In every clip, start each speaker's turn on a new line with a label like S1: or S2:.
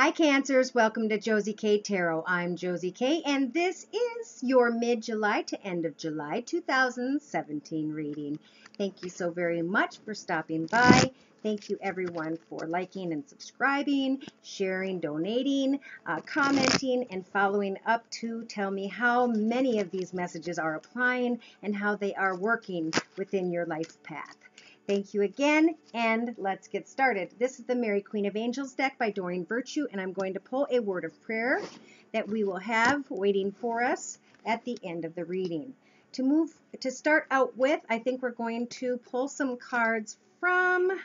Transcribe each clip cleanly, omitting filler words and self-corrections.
S1: Hi Cancers, welcome to Josie K Tarot. I'm Josie K and this is your mid-July to end of July 2017 reading. Thank you so very much for stopping by. Thank you everyone for liking and subscribing, sharing, donating, commenting, and following up to tell me how many of these messages are applying and how they are working within your life path. Thank you again, and let's get started. This is the Mary Queen of Angels deck by Doreen Virtue, and I'm going to pull a word of prayer that we will have waiting for us at the end of the reading. To start out with, I think we're going to pull some cards from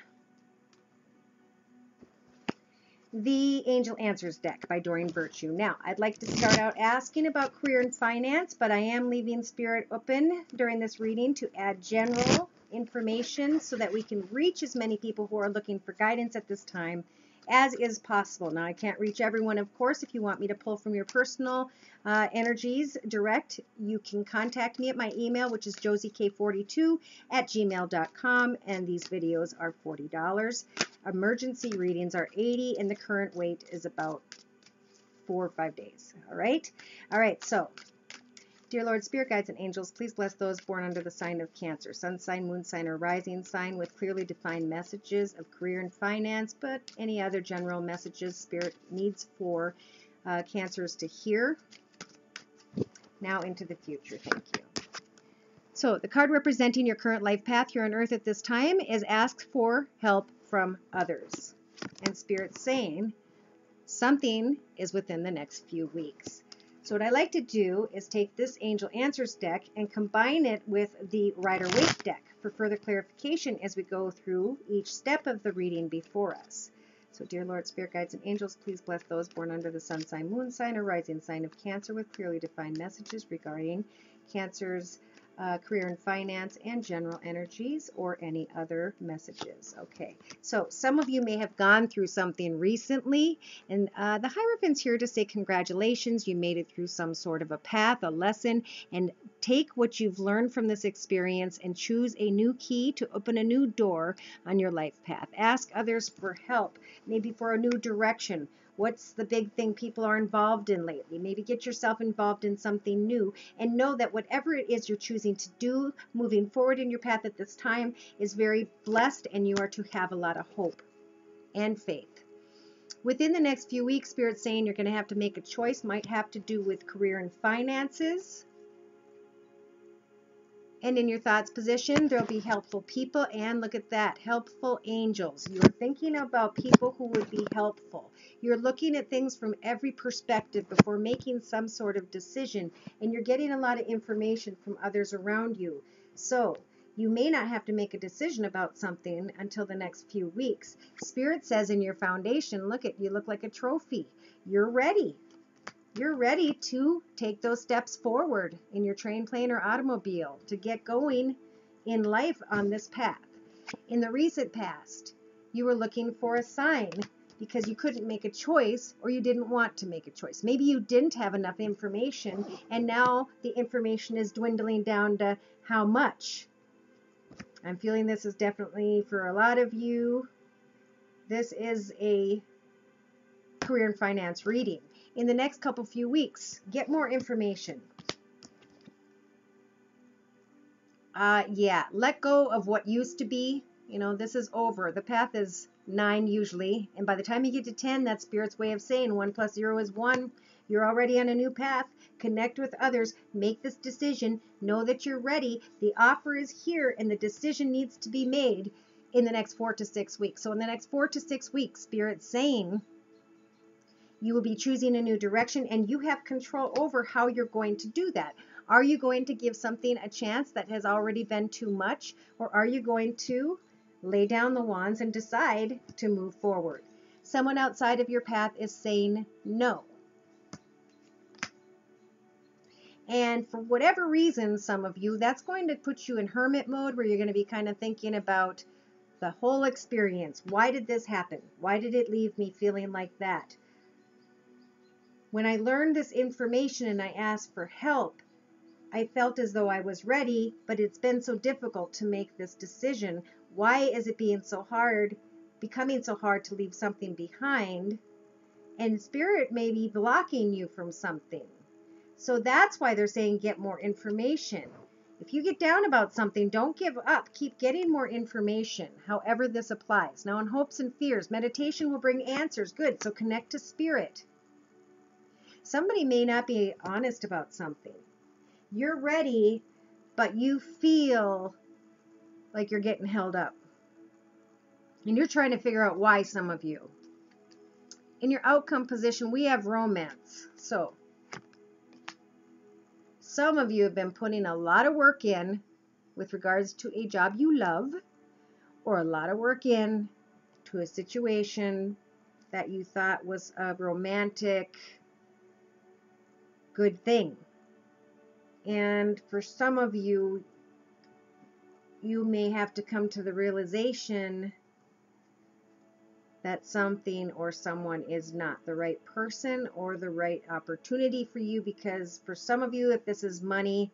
S1: the Angel Answers deck by Doreen Virtue. Now, I'd like to start out asking about career and finance, but I am leaving Spirit open during this reading to add general information so that we can reach as many people who are looking for guidance at this time as is possible. Now, I can't reach everyone, of course. If you want me to pull from your personal energies direct, you can contact me at my email, which is josiek42@gmail.com, and these videos are $40. Emergency readings are $80, and the current wait is about 4 or 5 days. All right, so dear Lord, Spirit Guides and Angels, please bless those born under the sign of Cancer, sun sign, moon sign, or rising sign with clearly defined messages of career and finance, but any other general messages Spirit needs for Cancers to hear now into the future. Thank you. So the card representing your current life path here on Earth at this time is ask for help from others. And Spirit's saying something is within the next few weeks. So what I like to do is take this Angel Answers deck and combine it with the Rider-Waite deck for further clarification as we go through each step of the reading before us. So dear Lord, Spirit Guides and Angels, please bless those born under the sun sign, moon sign, or rising sign of Cancer with clearly defined messages regarding Cancer's career and finance and general energies or any other messages. Okay, so some of you may have gone through something recently, and the Hierophant's here to say congratulations, you made it through some sort of a path, a lesson, and take what you've learned from this experience and choose a new key to open a new door on your life path. Ask others for help, maybe for a new direction. What's the big thing people are involved in lately? Maybe get yourself involved in something new, and know that whatever it is you're choosing to do moving forward in your path at this time is very blessed, and you are to have a lot of hope and faith. Within the next few weeks, Spirit's saying you're going to have to make a choice. Might have to do with career and finances. And in your thoughts position, there'll be helpful people, and look at that, helpful angels. You're thinking about people who would be helpful. You're looking at things from every perspective before making some sort of decision, and you're getting a lot of information from others around you. So you may not have to make a decision about something until the next few weeks. Spirit says in your foundation, look at you, look like a trophy. You're ready. You're ready to take those steps forward in your train, plane, or automobile to get going in life on this path. In the recent past, you were looking for a sign because you couldn't make a choice, or you didn't want to make a choice. Maybe you didn't have enough information, and now the information is dwindling down to how much. I'm feeling this is definitely for a lot of you. This is a career and finance reading. In the next few weeks, get more information. Let go of what used to be. You know, this is over. The path is 9 usually, and by the time you get to 10, that's Spirit's way of saying 1 + 0 is 1. You're already on a new path. Connect with others. Make this decision. Know that you're ready. The offer is here, and the decision needs to be made in the next 4 to 6 weeks. So in the next 4 to 6 weeks, Spirit's saying you will be choosing a new direction, and you have control over how you're going to do that. Are you going to give something a chance that has already been too much, or are you going to lay down the wands and decide to move forward? Someone outside of your path is saying no. And for whatever reason, some of you, that's going to put you in hermit mode, where you're going to be kind of thinking about the whole experience. Why did this happen? Why did it leave me feeling like that? When I learned this information and I asked for help, I felt as though I was ready, but it's been so difficult to make this decision. Why is it becoming so hard to leave something behind And Spirit may be blocking you from something. So that's why they're saying get more information. If you get down about something, don't give up. Keep getting more information, however this applies. Now, in hopes and fears, meditation will bring answers. Good. So connect to Spirit. Somebody may not be honest about something. You're ready, but you feel like you're getting held up. And you're trying to figure out why, some of you. In your outcome position, we have romance. So some of you have been putting a lot of work in with regards to a job you love, or a lot of work in to a situation that you thought was a romantic, good thing. And for some of you, you may have to come to the realization that something or someone is not the right person or the right opportunity for you, because for some of you, if this is money,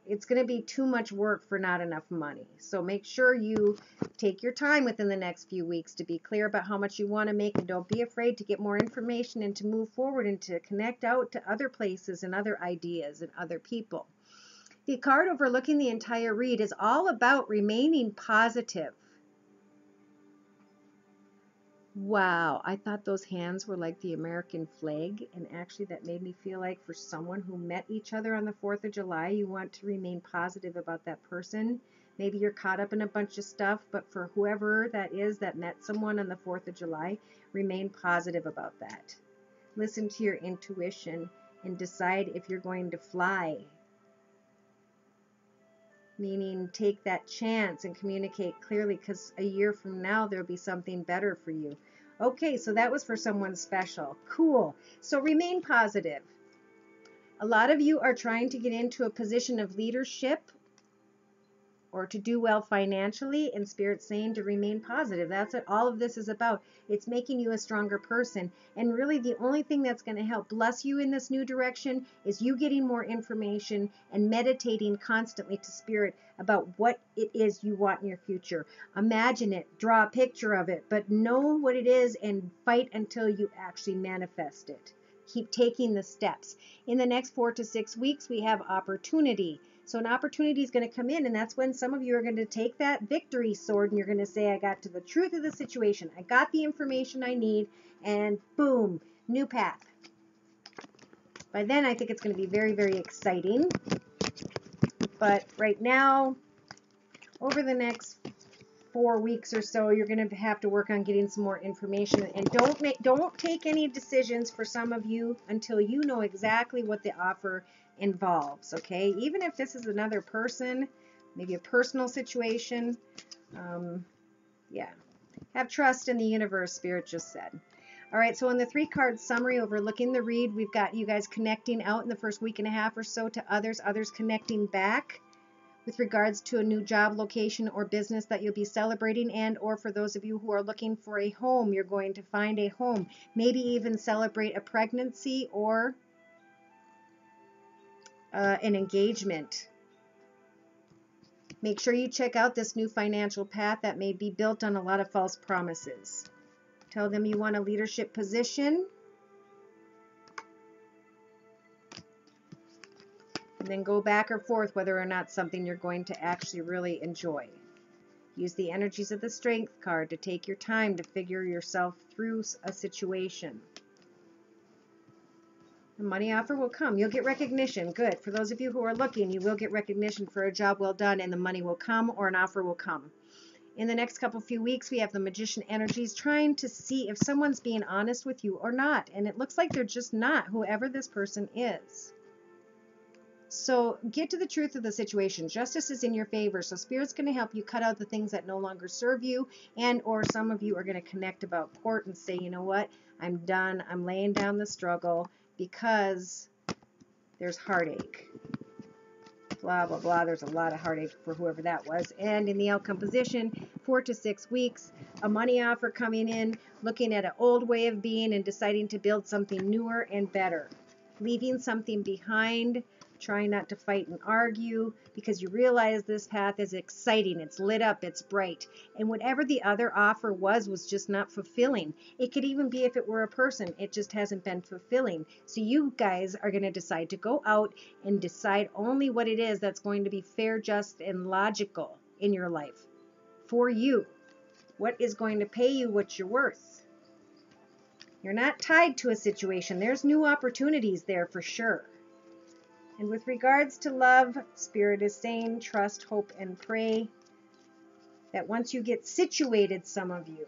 S1: it's going to be too much work for not enough money. So make sure you take your time within the next few weeks to be clear about how much you want to make, and don't be afraid to get more information and to move forward and to connect out to other places and other ideas and other people. The card overlooking the entire read is all about remaining positive. Wow, I thought those hands were like the American flag, and actually that made me feel like for someone who met each other on the 4th of July, you want to remain positive about that person. Maybe you're caught up in a bunch of stuff, but for whoever that is that met someone on the 4th of July, remain positive about that. Listen to your intuition and decide if you're going to fly. Meaning take that chance and communicate clearly, because a year from now there'll be something better for you. Okay, so that was for someone special. Cool. So remain positive. A lot of you are trying to get into a position of leadership or to do well financially, and Spirit's saying to remain positive. That's what all of this is about. It's making you a stronger person. And really the only thing that's going to help bless you in this new direction is you getting more information and meditating constantly to Spirit about what it is you want in your future. Imagine it, draw a picture of it, but know what it is and fight until you actually manifest it. Keep taking the steps. In the next 4 to 6 weeks, we have opportunity. So an opportunity is going to come in, and that's when some of you are going to take that victory sword and you're going to say, I got to the truth of the situation. I got the information I need, and boom, new path. By then, I think it's going to be very, very exciting. But right now, over the next 4 weeks or so, you're going to have to work on getting some more information. And don't take any decisions for some of you until you know exactly what the offer involves, okay? Even if this is another person, maybe a personal situation, yeah. Have trust in the universe, Spirit just said. All right, so in the 3-card summary overlooking the read, we've got you guys connecting out in the first week and a half or so to others connecting back with regards to a new job location or business that you'll be celebrating, and or for those of you who are looking for a home, you're going to find a home. Maybe even celebrate a pregnancy or an engagement. Make sure you check out this new financial path that may be built on a lot of false promises. Tell them you want a leadership position. And then go back or forth whether or not something you're going to actually really enjoy. Use the energies of the Strength card to take your time to figure yourself through a situation. The money offer will come. You'll get recognition. Good. For those of you who are looking, you will get recognition for a job well done, and the money will come or an offer will come. In the next few weeks, we have the Magician energies trying to see if someone's being honest with you or not. And it looks like they're just not, whoever this person is. So get to the truth of the situation. Justice is in your favor. So Spirit's going to help you cut out the things that no longer serve you, and or some of you are going to connect about court and say, you know what, I'm done. I'm laying down the struggle because there's heartache. Blah, blah, blah. There's a lot of heartache for whoever that was. And in the outcome position, 4 to 6 weeks, a money offer coming in, looking at an old way of being and deciding to build something newer and better. Leaving something behind, trying not to fight and argue because you realize this path is exciting. It's lit up. It's bright. And whatever the other offer was just not fulfilling. It could even be if it were a person. It just hasn't been fulfilling. So you guys are going to decide to go out and decide only what it is that's going to be fair, just, and logical in your life for you. What is going to pay you what you're worth? You're not tied to a situation. There's new opportunities there for sure. And with regards to love, Spirit is saying, trust, hope, and pray that once you get situated, some of you,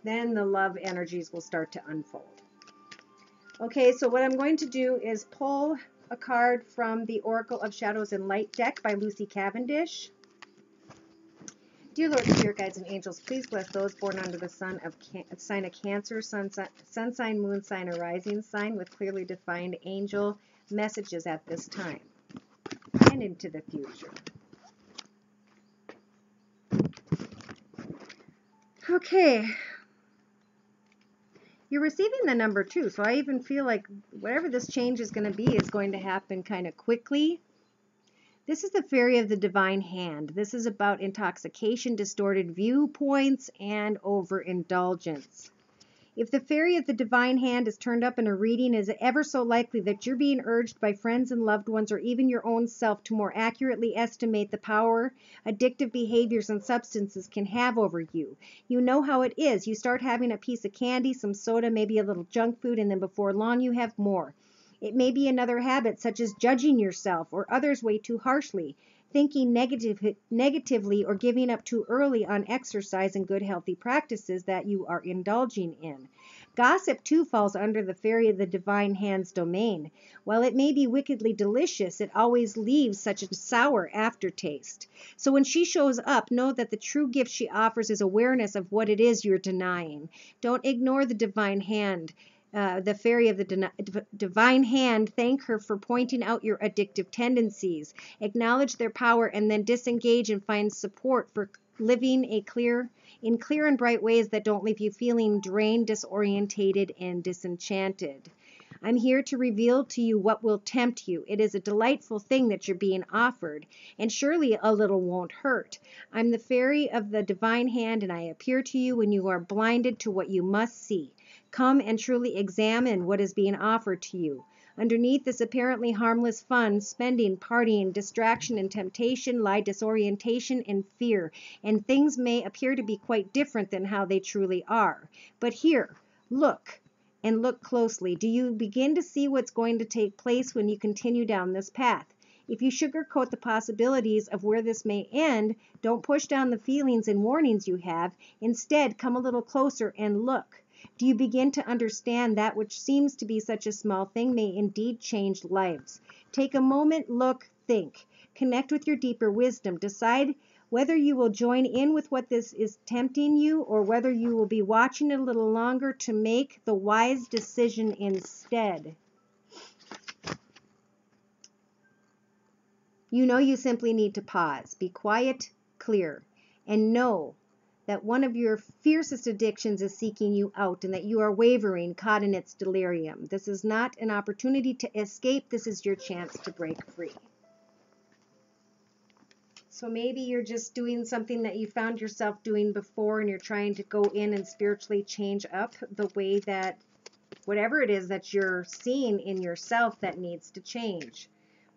S1: then the love energies will start to unfold. Okay, so what I'm going to do is pull a card from the Oracle of Shadows and Light deck by Lucy Cavendish. Dear Lord, Spirit Guides, and Angels, please bless those born under the sign of Cancer, sun sign, moon sign, or rising sign with clearly defined angel messages at this time and into the future. Okay. You're receiving the number 2, so I even feel like whatever this change is going to be is going to happen kind of quickly. This is the Fairy of the Divine Hand. This is about intoxication, distorted viewpoints, and overindulgence. If the Fairy of the Divine Hand is turned up in a reading, is it ever so likely that you're being urged by friends and loved ones or even your own self to more accurately estimate the power addictive behaviors and substances can have over you? You know how it is. You start having a piece of candy, some soda, maybe a little junk food, and then before long you have more. It may be another habit, such as judging yourself or others way too harshly, thinking negatively, or giving up too early on exercise and good healthy practices that you are indulging in. Gossip, too, falls under the Fairy of the Divine Hand's domain. While it may be wickedly delicious, it always leaves such a sour aftertaste. So when she shows up, know that the true gift she offers is awareness of what it is you're denying. Don't ignore the Divine Hand. The Fairy of the Divine Hand, thank her for pointing out your addictive tendencies. Acknowledge their power and then disengage and find support for living in clear and bright ways that don't leave you feeling drained, disorientated, and disenchanted. I'm here to reveal to you what will tempt you. It is a delightful thing that you're being offered, and surely a little won't hurt. I'm the Fairy of the Divine Hand, and I appear to you when you are blinded to what you must see. Come and truly examine what is being offered to you. Underneath this apparently harmless fun, spending, partying, distraction, and temptation lie disorientation and fear, and things may appear to be quite different than how they truly are. But here, look, and look closely. Do you begin to see what's going to take place when you continue down this path? If you sugarcoat the possibilities of where this may end, don't push down the feelings and warnings you have. Instead, come a little closer and look. Do you begin to understand that which seems to be such a small thing may indeed change lives? Take a moment, look, think. Connect with your deeper wisdom. Decide whether you will join in with what this is tempting you, or whether you will be watching a little longer to make the wise decision instead. You know you simply need to pause, be quiet, clear, and know that one of your fiercest addictions is seeking you out, and that you are wavering, caught in its delirium. This is not an opportunity to escape. This is your chance to break free. So maybe you're just doing something that you found yourself doing before, and you're trying to go in and spiritually change up the way that whatever it is that you're seeing in yourself that needs to change.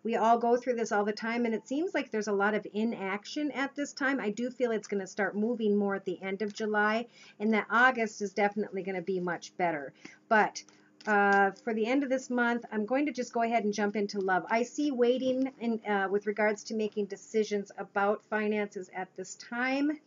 S1: We all go through this all the time, and it seems like there's a lot of inaction at this time. I do feel it's going to start moving more at the end of July, and that August is definitely going to be much better. But for the end of this month, I'm going to just go ahead and jump into love. I see waiting with regards to making decisions about finances at this time.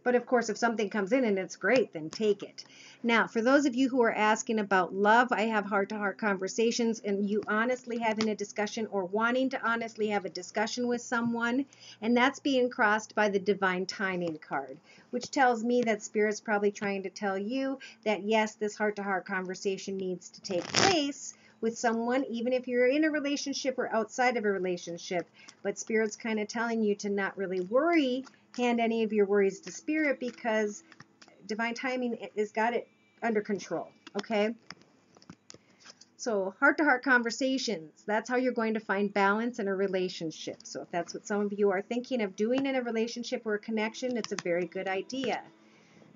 S1: But of course, if something comes in and it's great, then take it. Now, for those of you who are asking about love, I have heart-to-heart conversations, and you honestly having a discussion or wanting to honestly have a discussion with someone, and that's being crossed by the Divine Timing card, which tells me that Spirit's probably trying to tell you that, yes, this heart-to-heart conversation needs to take place with someone, even if you're in a relationship or outside of a relationship. But Spirit's kind of telling you to not really worry, hand any of your worries to Spirit, because Divine Timing has got it under control, okay? So heart-to-heart conversations, that's how you're going to find balance in a relationship. So if that's what some of you are thinking of doing in a relationship or a connection, it's a very good idea.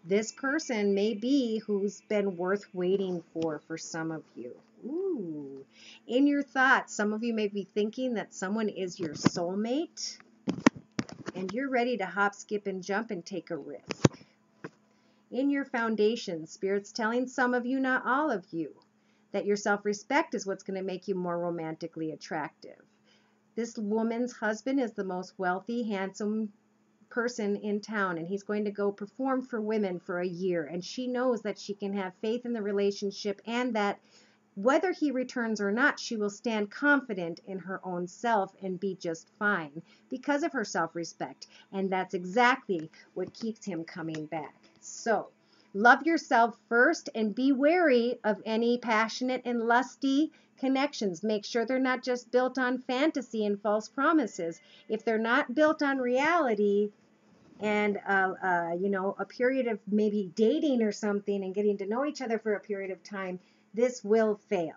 S1: This person may be who's been worth waiting for some of you. Ooh. In your thoughts, some of you may be thinking that someone is your soulmate, and you're ready to hop, skip, and jump and take a risk. In your foundation, Spirit's telling some of you, not all of you, that your self-respect is what's going to make you more romantically attractive. This woman's husband is the most wealthy, handsome person in town, and he's going to go perform for women for a year, and she knows that she can have faith in the relationship, and that whether he returns or not, she will stand confident in her own self and be just fine because of her self-respect. And that's exactly what keeps him coming back. So love yourself first and be wary of any passionate and lusty connections. Make sure they're not just built on fantasy and false promises. If they're not built on reality and a period of maybe dating or something and getting to know each other for a period of time, this will fail.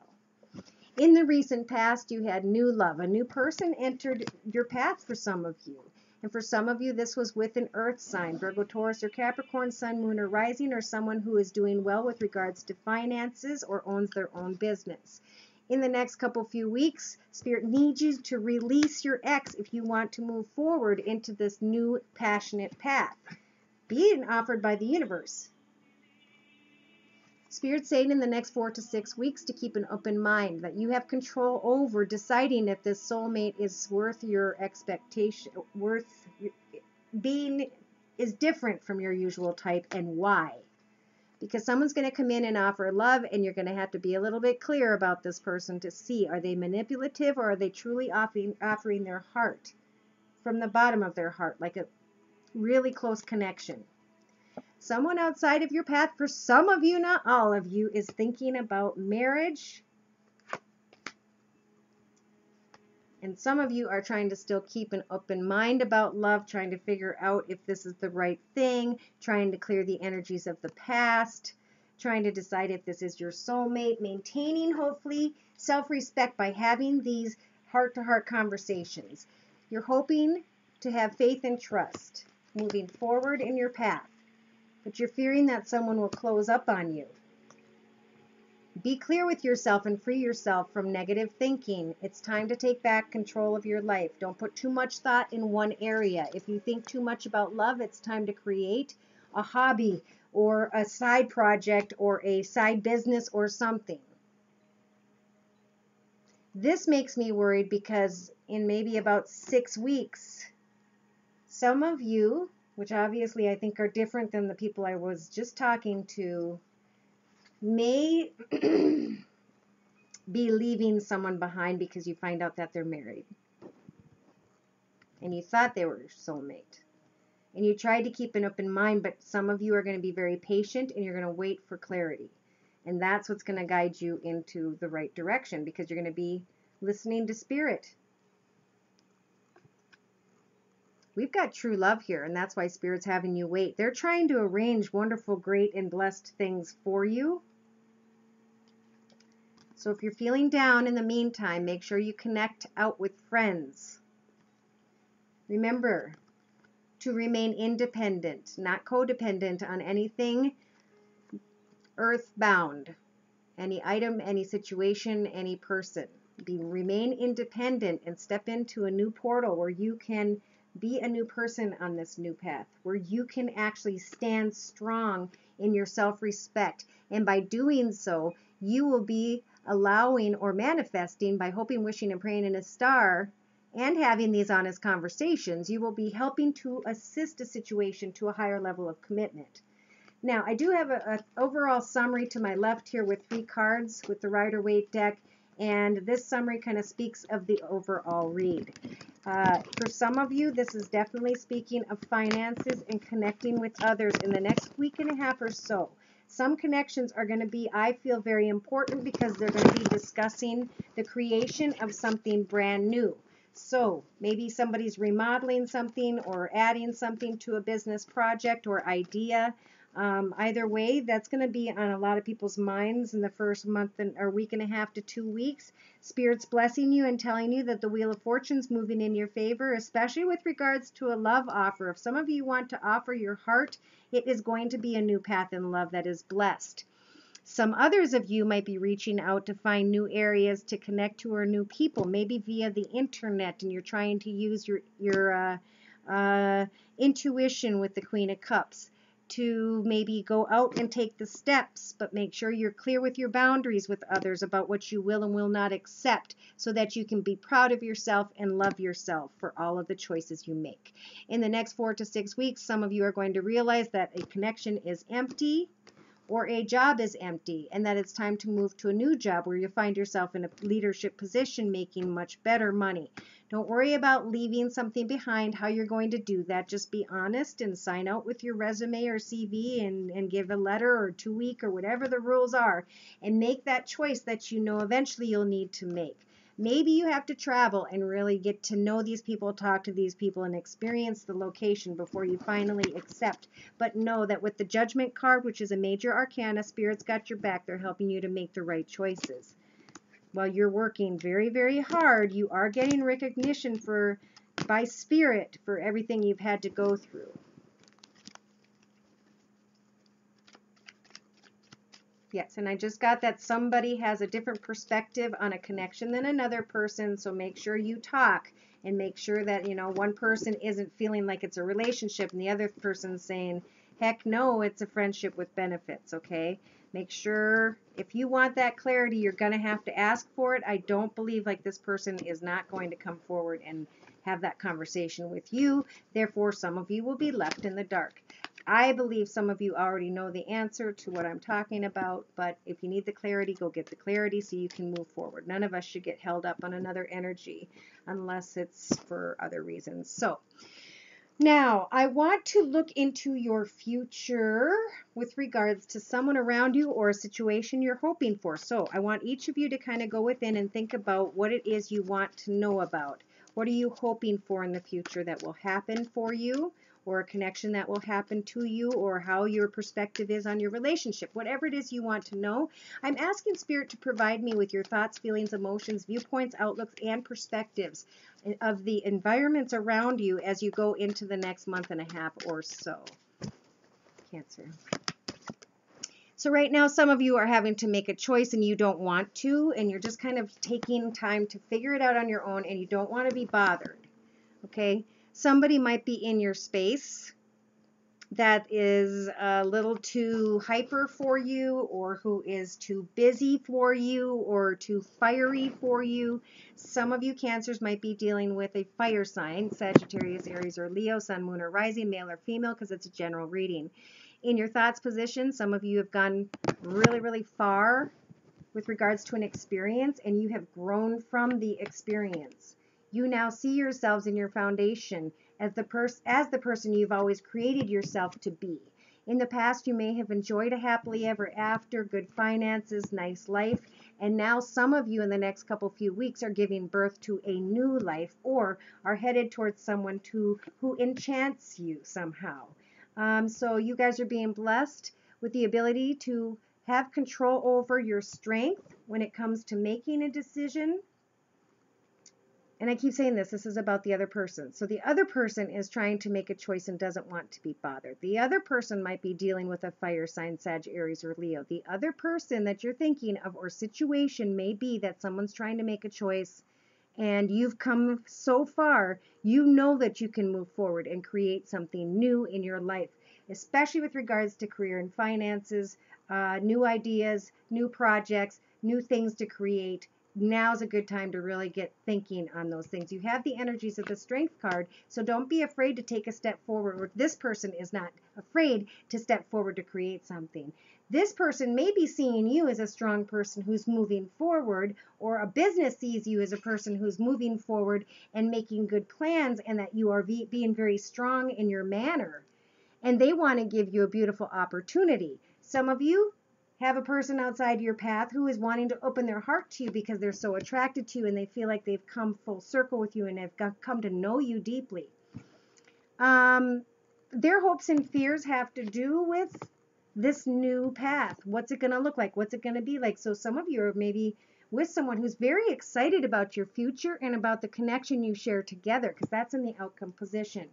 S1: In the recent past, you had new love. A new person entered your path for some of you. And for some of you, this was with an earth sign, Virgo, Taurus, or Capricorn, sun, moon, or rising, or someone who is doing well with regards to finances or owns their own business. In the next few weeks, Spirit needs you to release your ex if you want to move forward into this new passionate path being offered by the universe. Spirit's saying in the next 4 to 6 weeks to keep an open mind, that you have control over deciding if this soulmate is worth your expectation, is different from your usual type, and why. Because someone's going to come in and offer love, and you're going to have to be a little bit clear about this person to see, are they manipulative, or are they truly offering their heart from the bottom of their heart, like a really close connection. Someone outside of your path, for some of you, not all of you, is thinking about marriage. And some of you are trying to still keep an open mind about love, trying to figure out if this is the right thing, trying to clear the energies of the past, trying to decide if this is your soulmate, maintaining, hopefully, self-respect by having these heart-to-heart conversations. You're hoping to have faith and trust moving forward in your path. But you're fearing that someone will close up on you. Be clear with yourself and free yourself from negative thinking. It's time to take back control of your life. Don't put too much thought in one area. If you think too much about love, it's time to create a hobby or a side project or a side business or something. This makes me worried because in maybe about 6 weeks, some of you, which obviously I think are different than the people I was just talking to, may be leaving someone behind because you find out that they're married. And you thought they were your soulmate. And you tried to keep an open mind, but some of you are going to be very patient and you're going to wait for clarity. And that's what's going to guide you into the right direction, because you're going to be listening to Spirit. We've got true love here, and that's why Spirit's having you wait. They're trying to arrange wonderful, great, and blessed things for you. So if you're feeling down in the meantime, make sure you connect out with friends. Remember to remain independent, not codependent on anything earthbound, any item, any situation, any person. Remain independent and step into a new portal where you can be a new person on this new path, where you can actually stand strong in your self-respect. And by doing so, you will be allowing or manifesting by hoping, wishing, and praying in a star and having these honest conversations. You will be helping to assist a situation to a higher level of commitment. Now, I do have an overall summary to my left here with 3 cards with the Rider-Waite deck. And this summary kind of speaks of the overall read. For some of you, this is definitely speaking of finances and connecting with others in the next week and a half or so. Some connections are going to be, I feel, very important because they're going to be discussing the creation of something brand new. So maybe somebody's remodeling something or adding something to a business project or idea. Either way, that's going to be on a lot of people's minds in the first month or week and a half to 2 weeks. Spirit's blessing you and telling you that the Wheel of Fortune's moving in your favor, especially with regards to a love offer. If some of you want to offer your heart, it is going to be a new path in love that is blessed. Some others of you might be reaching out to find new areas to connect to or new people, maybe via the internet, and you're trying to use your intuition with the Queen of Cups to maybe go out and take the steps, but make sure you're clear with your boundaries with others about what you will and will not accept, so that you can be proud of yourself and love yourself for all of the choices you make. In the next 4 to 6 weeks, some of you are going to realize that a connection is empty, or a job is empty, and that it's time to move to a new job where you find yourself in a leadership position making much better money. Don't worry about leaving something behind, how you're going to do that. Just be honest and sign out with your resume or CV and give a letter or 2-week or whatever the rules are, and make that choice that you know eventually you'll need to make. Maybe you have to travel and really get to know these people, talk to these people, and experience the location before you finally accept. But know that with the Judgment card, which is a major arcana, Spirit's got your back. They're helping you to make the right choices. While you're working very, very hard, you are getting recognition by Spirit for everything you've had to go through. Yes, and I just got that somebody has a different perspective on a connection than another person, so make sure you talk and make sure that, one person isn't feeling like it's a relationship and the other person's saying, heck no, it's a friendship with benefits, okay? Make sure if you want that clarity, you're going to have to ask for it. I don't believe like this person is not going to come forward and have that conversation with you. Therefore, some of you will be left in the dark. I believe some of you already know the answer to what I'm talking about, but if you need the clarity, go get the clarity so you can move forward. None of us should get held up on another energy unless it's for other reasons. So now I want to look into your future with regards to someone around you or a situation you're hoping for. So I want each of you to kind of go within and think about what it is you want to know about. What are you hoping for in the future that will happen for you, or a connection that will happen to you, or how your perspective is on your relationship? Whatever it is you want to know, I'm asking Spirit to provide me with your thoughts, feelings, emotions, viewpoints, outlooks, and perspectives of the environments around you as you go into the next month and a half or so. Cancer. So right now, some of you are having to make a choice and you don't want to, and you're just kind of taking time to figure it out on your own, and you don't want to be bothered, okay? Somebody might be in your space that is a little too hyper for you, or who is too busy for you, or too fiery for you. Some of you Cancers might be dealing with a fire sign, Sagittarius, Aries, or Leo, Sun, Moon, or Rising, male or female, because it's a general reading. In your thoughts position, some of you have gone really, really far with regards to an experience, and you have grown from the experience. You now see yourselves in your foundation as the person you've always created yourself to be. In the past, you may have enjoyed a happily ever after, good finances, nice life, and now some of you in the next few weeks are giving birth to a new life, or are headed towards someone who enchants you somehow. So you guys are being blessed with the ability to have control over your strength when it comes to making a decision. And I keep saying this is about the other person. So the other person is trying to make a choice and doesn't want to be bothered. The other person might be dealing with a fire sign, Sag, Aries, or Leo. The other person that you're thinking of or situation may be that someone's trying to make a choice, and you've come so far, you know that you can move forward and create something new in your life, especially with regards to career and finances, new ideas, new projects, new things to create. Now's a good time to really get thinking on those things. You have the energies of the Strength card, so don't be afraid to take a step forward. Or this person is not afraid to step forward to create something. This person may be seeing you as a strong person who's moving forward, or a business sees you as a person who's moving forward and making good plans, and that you are being very strong in your manner. And they want to give you a beautiful opportunity. Some of you have a person outside your path who is wanting to open their heart to you because they're so attracted to you and they feel like they've come full circle with you and have come to know you deeply. Their hopes and fears have to do with this new path. What's it going to look like? What's it going to be like? So some of you are maybe with someone who's very excited about your future and about the connection you share together, because that's in the outcome position.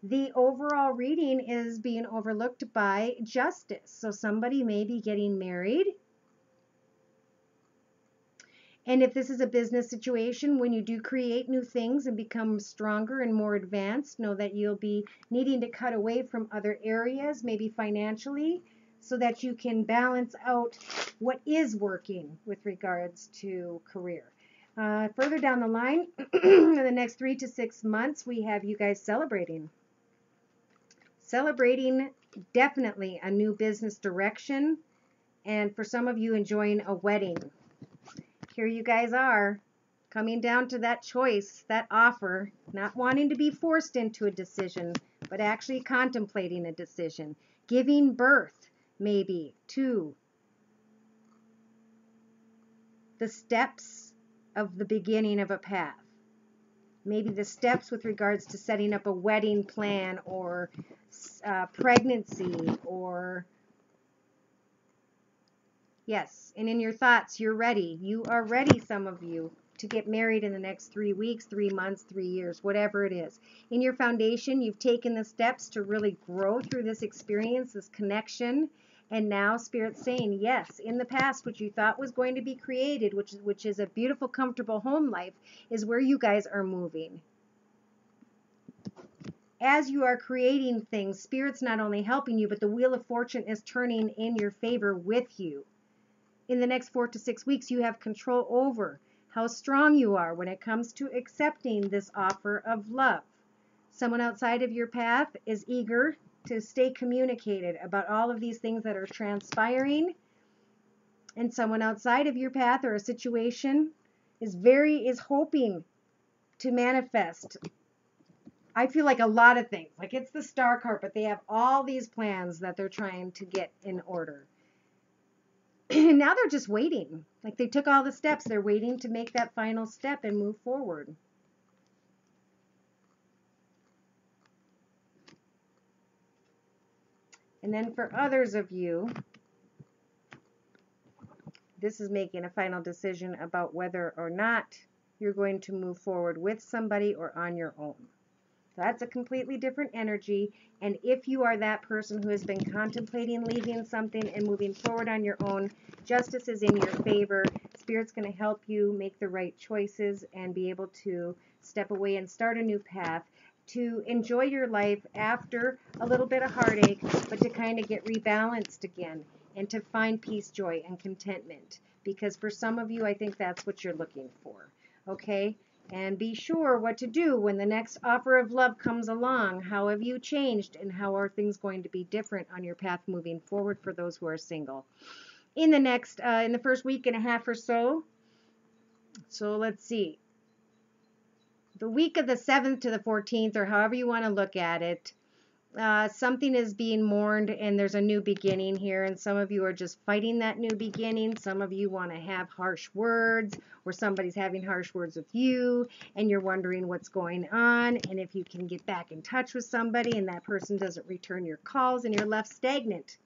S1: The overall reading is being overlooked by justice. So somebody may be getting married. And if this is a business situation, when you do create new things and become stronger and more advanced, know that you'll be needing to cut away from other areas, maybe financially, so that you can balance out what is working with regards to career. Further down the line, in the next 3 to 6 months, we have you guys celebrating. Celebrating definitely a new business direction, and for some of you enjoying a wedding. Here you guys are, coming down to that choice, that offer, not wanting to be forced into a decision, but actually contemplating a decision, giving birth maybe to the steps of the beginning of a path. Maybe the steps with regards to setting up a wedding plan, or pregnancy, or yes, and in your thoughts, you're ready. You are ready, some of you, to get married in the next 3 weeks, 3 months, 3 years, whatever it is. In your foundation, you've taken the steps to really grow through this experience, this connection, and now Spirit's saying, yes, in the past, what you thought was going to be created, which is a beautiful, comfortable home life, is where you guys are moving. As you are creating things, Spirit's not only helping you, but the Wheel of Fortune is turning in your favor with you. In the next 4 to 6 weeks, you have control over how strong you are when it comes to accepting this offer of love. Someone outside of your path is eager to stay communicated about all of these things that are transpiring. And someone outside of your path or a situation is hoping to manifest. I feel like a lot of things. Like it's the star card, but they have all these plans that they're trying to get in order. Now they're just waiting. Like they took all the steps. They're waiting to make that final step and move forward. And then for others of you, this is making a final decision about whether or not you're going to move forward with somebody or on your own. That's a completely different energy. And if you are that person who has been contemplating leaving something and moving forward on your own, justice is in your favor. Spirit's going to help you make the right choices and be able to step away and start a new path, to enjoy your life after a little bit of heartache, but to kind of get rebalanced again and to find peace, joy, and contentment. Because for some of you, I think that's what you're looking for. Okay? And be sure what to do when the next offer of love comes along. How have you changed, and how are things going to be different on your path moving forward for those who are single? In the first week and a half or so, let's see, the week of the 7th to the 14th, or however you want to look at it, something is being mourned, and there's a new beginning here, and some of you are just fighting that new beginning. Some of you want to have harsh words, or somebody's having harsh words with you, and you're wondering what's going on, and if you can get back in touch with somebody, and that person doesn't return your calls, and you're left stagnant.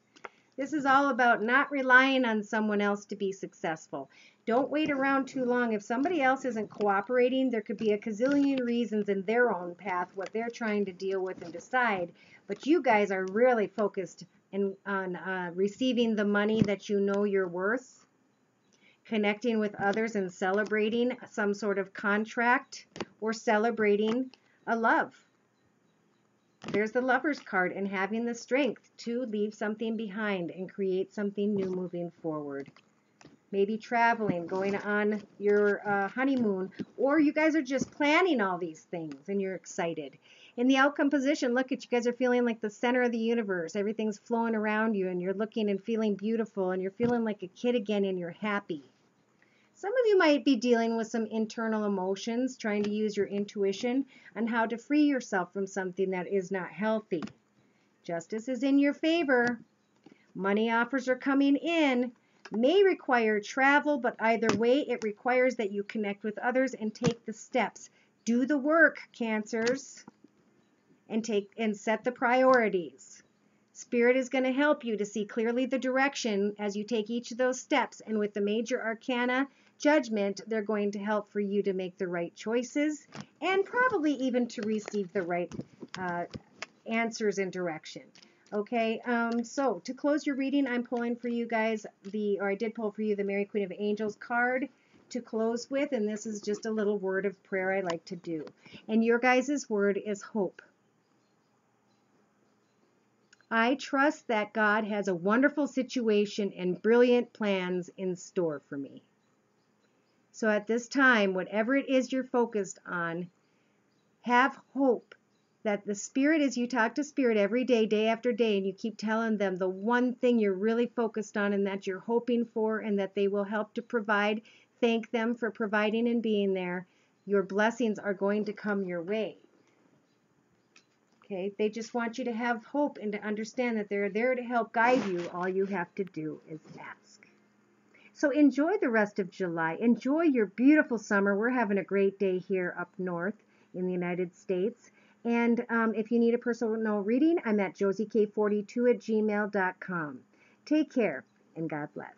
S1: This is all about not relying on someone else to be successful. Don't wait around too long. If somebody else isn't cooperating, there could be a gazillion reasons in their own path, what they're trying to deal with and decide. But you guys are really focused on receiving the money that you know you're worth, connecting with others and celebrating some sort of contract, or celebrating a love. There's the Lover's card, and having the strength to leave something behind and create something new moving forward. Maybe traveling, going on your honeymoon, or you guys are just planning all these things and you're excited. In the outcome position, look at you guys are feeling like the center of the universe. Everything's flowing around you, and you're looking and feeling beautiful, and you're feeling like a kid again, and you're happy. Some of you might be dealing with some internal emotions, trying to use your intuition on how to free yourself from something that is not healthy. Justice is in your favor. Money offers are coming in. May require travel, but either way, it requires that you connect with others and take the steps. Do the work, Cancers, and set the priorities. Spirit is going to help you to see clearly the direction as you take each of those steps. And with the major arcana judgment, they're going to help for you to make the right choices and probably even to receive the right answers and direction. Okay, so to close your reading, I'm pulling for you guys I did pull for you the Mary Queen of Angels card to close with, and this is just a little word of prayer I like to do. And your guys' word is hope. I trust that God has a wonderful situation and brilliant plans in store for me. So at this time, whatever it is you're focused on, have hope that the Spirit, as you talk to Spirit every day, day after day, and you keep telling them the one thing you're really focused on and that you're hoping for and that they will help to provide, thank them for providing and being there, your blessings are going to come your way. Okay, they just want you to have hope and to understand that they're there to help guide you. All you have to do is ask. So enjoy the rest of July. Enjoy your beautiful summer. We're having a great day here up north in the United States. And if you need a personal reading, I'm at josiek42@gmail.com. Take care and God bless.